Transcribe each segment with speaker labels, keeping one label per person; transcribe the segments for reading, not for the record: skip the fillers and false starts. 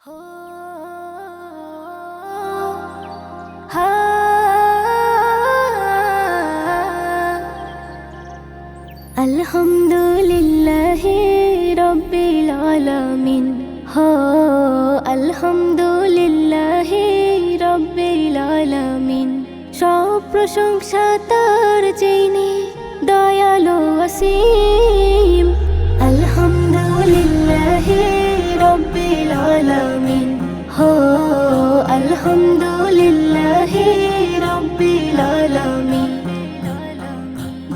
Speaker 1: हो हा अल्हम्दुलिल्लाहि रब्बिल आलामीन हो अल्हम्दुलिल्लाहि रब्बिल आलामीन সব প্রশংসা তার যিনি দয়ালু অসীম আলহামদুলিল্লাহি রব্বিল আলামিন হো আলহামদুলিল্লাহি রব্বিল আলামিন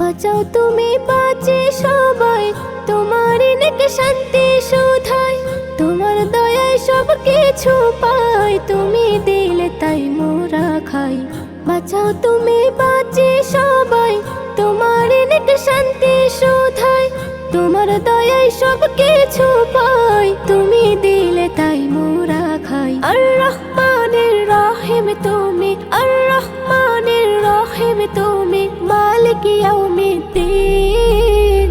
Speaker 1: বাঁচাও তুমি বাঁচে সবাই তোমার নেক শান্তি সুধাই তোমার দয়ায় সব কিছু পাই তুমি দিলে তাই মোরা খাই বাঁচাও তুমি বাঁচে সবাই তোমার নেক শান্তি সুধাই তোমার দয়ায় সব কিছু পাই তুমি দিলে তাই মোরা খাই আর রহমানের রহিম তুমি আর রহমানের রহিম তুমি মালিক ইয়াউমিদ্দিন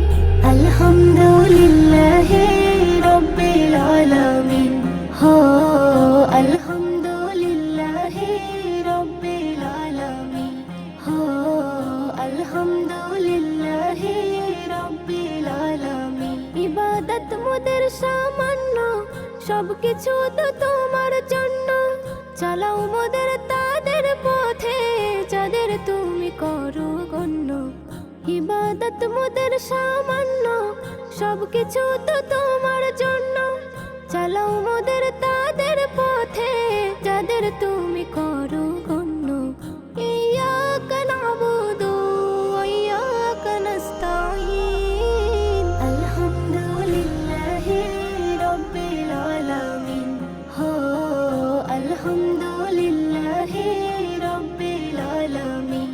Speaker 1: আলহামদুলিল্লাহি রব্বিল আলামিন হো আলহামদুলিল্লাহি রব্বিল আলামিন হো আলহামদুলিল্লাহি রব্বিল আলামিন ইবাদত মোদের সামান্য সবকিছু তো তোমার জন্য চালাও মোদের তাদের পথে যাদের তুমি করো গণ্য ইবাদত মোদের সামান্য সবকিছু তো তোমার জন্য চালাও মোদের তাদের পথে যাদের তুমি করো গণ্য ইয়াকা নাবুদু ওয়া ইয়াকা নাস্তাঈন আলহামদুলিল্লাহি রব্বিল আলামিন হো আলহামদুলিল্লাহি রব্বিল আলামিন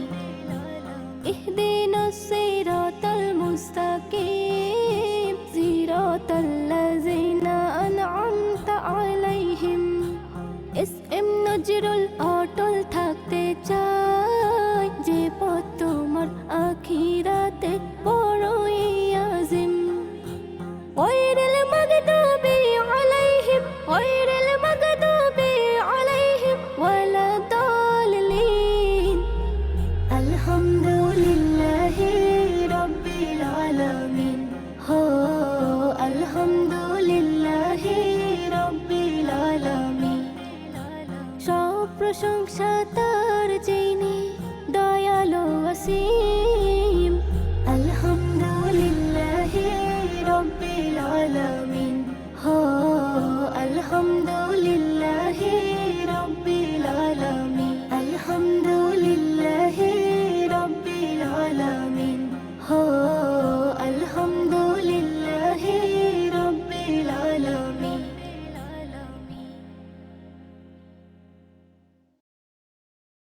Speaker 1: ইহদিনাস সিরাতাল মুস্তাকিম সিরাতাল্লাযিনা আন'আমতা আলাইহিম এসএম নজরুল অটল থাকতে চাই যে পথ তোমার আখিরাতে বড়ই আজিম গায়রিল মাগদুবি আলাইহিম গায়রিল মাগদুবি আলাইহিম ওয়ালা দাল্লিন আলহামদুলিল্লাহি রব্বিল আলামিন হো আলহামদুলিল্লাহি রব্বিল আলামিন সব প্রশংসা তার যিনি দয়ালু অসীম আলহামদুলিল্লাহি রব্বিল আলামিন হো আলহামদুলিল্লাহি